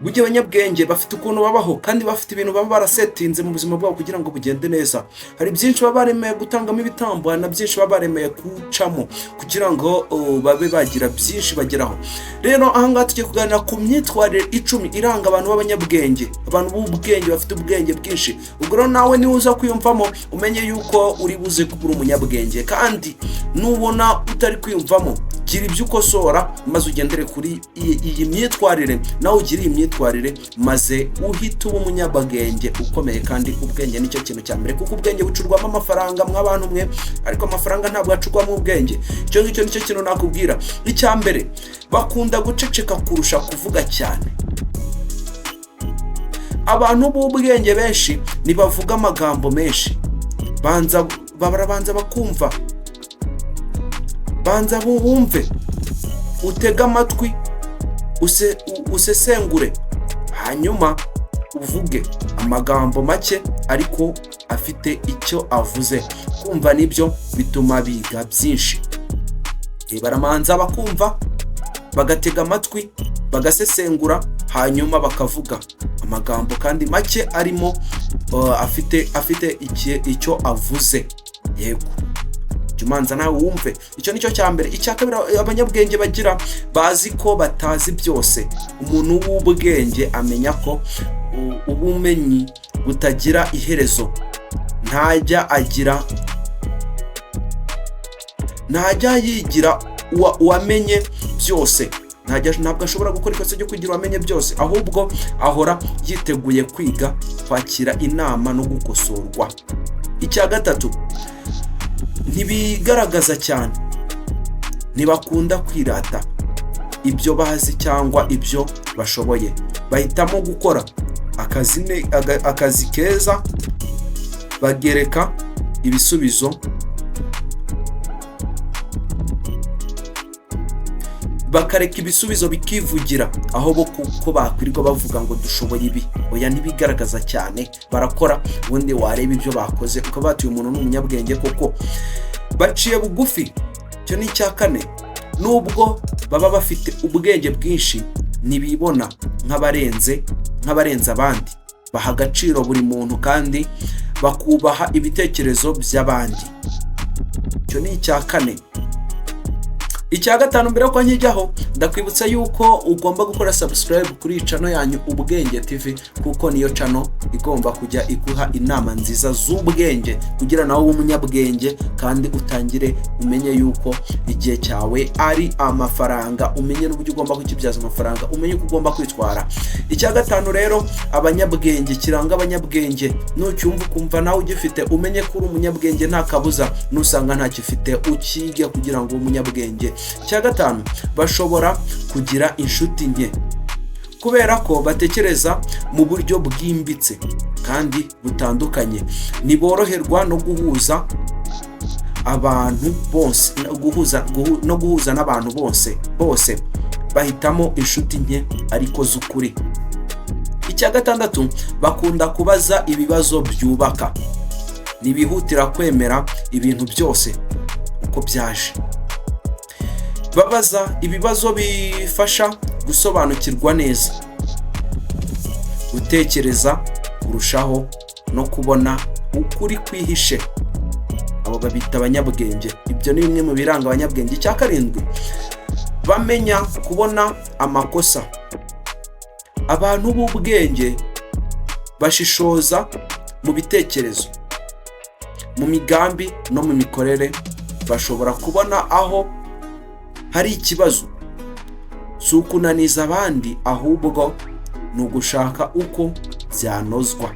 Burya abanyabwenge bafite ukuntu babaho kandi bafite ibintu baba barasetinze mu buzima bwabo kugira ngo bugende neza. Hari byinshi baba baremeye gutangamo ibitambo, na byinshi baba baremeye kucamo kugira ngo babe bagira byinshi bageraho. Rero aha ngaha tugiye kuganira ku myitwarire 10 iranga abantu b'abanyabwenge, abantu b'ubwenge bafite ubwenge bwinshi. Ubwo rero nawe ni uza kwiyumvamo umenye yuko uri buze kubura umunyabwenge, kandi nubona utari kwiyumvamo gira ibyo ukosora maze ugendere kuri iyi myitwarire, nawe ugira iyi myitwarire maze uhita uba umunyabwenge ukomeye. Kandi ubwenge nicyo kintu cya mbere, kuko ubwenge bucurwamo amafaranga mw'abantu mwe, ariko amafaranga ntabwo acurwamo ubwenge. Icyo ngicyo nicyo kintu nakubwira. Icya mbere, bakunda guceceka kurusha kuvuga cyane. Abantu b'ubwenge benshi nibavuga amagambo menshi, barabanza bakumva, banza bumve, utega amatwi, usesengure, hanyuma uvuge amagambo make ariko afite icyo avuze. Kumva nibyo bituma biga byinshi. Baramanza bakumva, bagatega amatwi, bagasesengura, hanyuma bakavuga amagambo kandi make arimo afite icyo avuze. Yego, jumanza nawe wumve. Icyo nicyo cya mbere. Icya kabiri, abanyabwenge bagira bazi ko batazi byose. Umuntu w'ubwenge amenya ko ubumenyi butagira iherezo. Ntajya yigira uwamenye byose. Ntabwo ashobora gukora ikosa ryo kugira uwamenye byose, ahubwo ahora yiteguye kwiga, kwakira inama no gukosorwa. Icya gatatu, ntibigaragaza cyane, ntibakunda kwirata ibyo bazi cyangwa ibyo bashoboye. Bahitamo gukora akazi keza, bagereka ibisubizo, bakareka ibisubizo bikivugira aho bo kuko bakwirirwa bavuga ngo dushoboye ibi. Oya, ntibigaragaza cyane, barakora, ubundi wareba ibyo bakoze ukaba batuye umuntu n'umunyabwenge koko. Baciye bugufi. Cyo ni icya kane. Nubwo baba bafite ubwenge bwinshi, ntibibona nk'abarenze abandi. Baha agaciro buri muntu kandi bakubaha ibitekerezo by'abandi. Cyo ni icya kane. Icya gatanu, mbere ko nkijyaho ndakwibutsa yuko ugomba gukora subscribe kuri channel yanyu Ubwenge TV, kuko niyo channel igomba kujya iguha inama nziza z'ubwenge kugira nawe umunyabwenge kandi utangire umenye yuko igihe cyawe ari amafaranga, umenye n'uburyo ugomba kukibyaza amafaranga, umenye uko ugomba kwitwara. Icya gatanu rero, abanyabwenge, kiranga abanyabwenge, nucyumva ukumva nawe ugifite, umenye ko uri umunyabwenge nta kabuza. Nusanga nta gifite ukige kugira ngo umunyabwenge. Icya gatanu, bashobora kugira inshuti nke kubera ko batekereza mu buryo bwimbitse kandi butandukanye. Niboroherwa no guhuza abantu bose, no guhuza n'abantu bose. Bahitamo inshuti nke ariko z'ukuri. Icya gatandatu, bakunda kubaza ibibazo byubaka. Nibihutira kwemera ibintu byose uko byaje. Babaza ibibazo bifasha gusobanukirwa neza, gutekereza kurushaho no kubona ukuri kwihishe. Abo babita abanyabwenge. Ibyo ni bimwe mu biranga abanyabwenge. Icya karindwi, bamenya kubona amakosa. Abantu b'ubwenge bashishoza mu bitekerezo, mu migambi no mu mikorere. Bashobora kubona aho hari ikibazo, si ukunaniza abandi, ahubwo ni ugushaka uko byanozwa.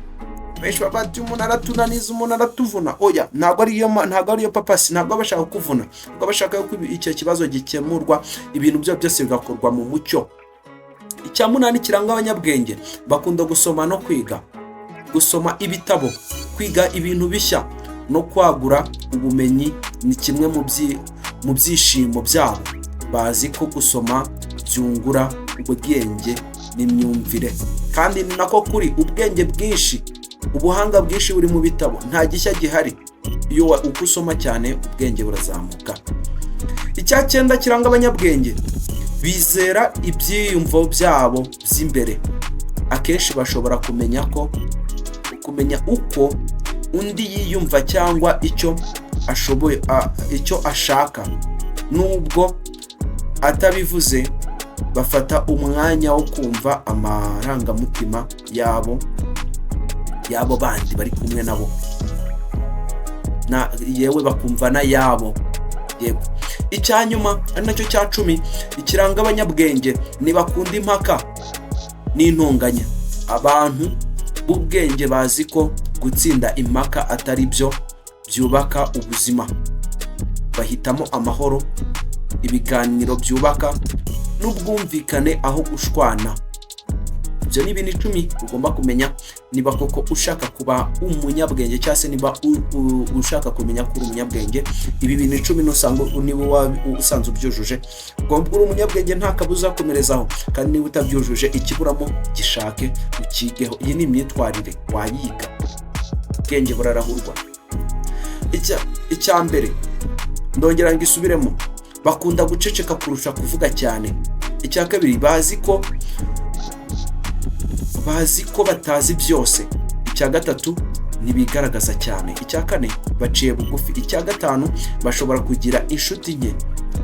Benshi babati umuntu aratunaniza, umuntu aratuvuna. Oya, ntabwo ariyo papasi, ntabwo bashaka kuvuna, ubwo bashaka ko icyo kibazo gikemurwa, ibintu byose bigakorwa mu mucyo. Icya munani, kiranga abanyabwenge, bakunda gusoma no kwiga. Gusoma ibitabo, kwiga ibintu bishya no kwagura ubumenyi ni kimwe mu byishimo byabo. Bazi ko gusoma byungura ubwenge n'imyumvire, kandi ni nako kuri. Ubwenge bwinshi, ubuhanga bwinshi buri mu bitabo, nta gishya gihari. Iyo uko usoma cyane ubwenge burazamuka. Icya cyenda, kiranga abanyabwenge, bizera ibyiyumvo byabo by'imbere. akenshi bashobora kumenya uko undi yiyumva cyangwa icyo ashoboye, icyo ashaka, nubwo atabivuze. Bafata umwanya wo kumva amarangamutima yabo bandi bari kumwe nabo, yewe bakumva na yabo. Yego, icyanyuma ari nacyo cya 10 ikiranga abanyabwenge, ntibakunda impaka n'intonganya. Abantu b'ubwenge bazi ko gutsinda impaka atari byo byubaka ubuzima. Bahitamo amahoro, ibiganiro byubaka n'ubwumvikane aho gushwana. Ibyo ni ibintu 10 ugomba kumenya niba koko ushaka kuba umunyabwenge, cyangwa se niba ushaka kumenya ko uri umunyabwenge. Ibi bintu 10 nusanga niba usanze ubyujuje, ugomba uri umunyabwenge nta kabuza komerezaho. Kandi niba utabyujuje, ikiburamo gishake ukigeho. Iyi ni imyitwarire wayiga, ubwenge burarahurwa. Icya mbere ndongera ngisubiremo, bakunda guceceka kurusha kuvuga cyane. Icya kabiri, bazi ko batazi byose. Icya gatatu, ntibigaragaza cyane. Icya kane, baciye bugufi. Icya gatanu, bashobora kugira inshuti nke.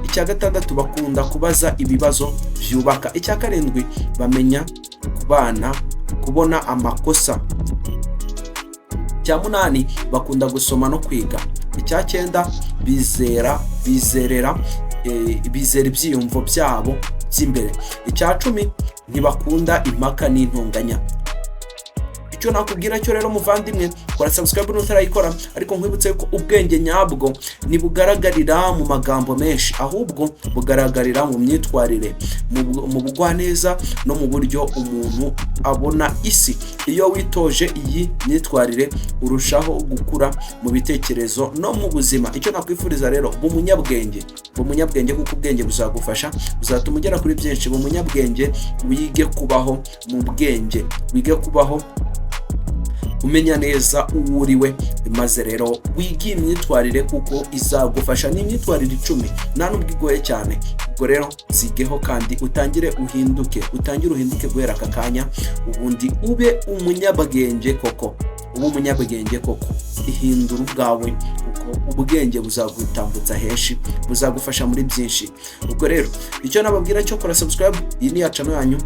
Icya gatandatu, bakunda kubaza ibibazo byubaka. Icya karindwi, bamenya kubona amakosa. Icya munani, bakunda gusoma no kwiga. Icya 9, bizera ibyiyumvo byabo by'imbere. Icya 10, ntibakunda impaka n'intonganya. Icyo nakubwira cyo rero muvandimwe, kora subscribe nutarayikora, ariko nkwibutse ko ubwenge nyabwo ntibugaragarira mu magambo menshi, ahubwo bugaragarira mu myitwarire, mu bugwaneza no mu buryo umuntu abona isi. Iyo witoje iyi myitwarire, urushaho gukura mu bitekerezo no mu buzima. Icyo nakwifuriza rero, bumunyabwenge kuko ubwenge buzagufasha, buzatuma ugera kuri byinshi. Bumunyabwenge, wige kubaho mu bwenge, wige kubaho umenya neza uwo uriwe, maze rero wige imyitwarire kuko izagufasha. Ni imyitwarire 10, nta nubwo igoye cyane. Ubwo rero zigeho kandi utangire uhinduke guhera aka kanya, ubundi ube umunyabwenge koko. Ihindura ubwawe, kuko ubwenge buzagutambutsa henshi, buzagufasha muri byinshi. Ubwo rero icyo nababwira cyo kora subscribe, iyi ni channel yanyu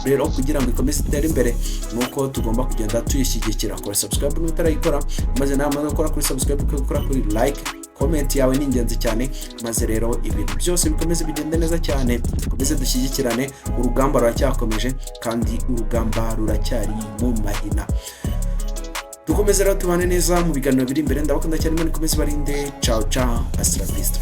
rero, kugira ngo ikomeze itere imbere, nuko tugomba kugenda tuyishyigikira. Kora subscribe nutarayikora, maze namwe gukora kuri subscribe, gukora kuri like, comment yawe ni ingenzi cyane, maze rero ibintu byose bikomeze bigende neza cyane. Komeze dushyigikirane, urugamba ruracyakomeje kandi urugamba ruracyari mu mahina. Dukomeze rero tubane neza mu biganiro biri imbere. Ndabakunda cyane, Imana ikomeze barinde. Ciao, hasta la vista.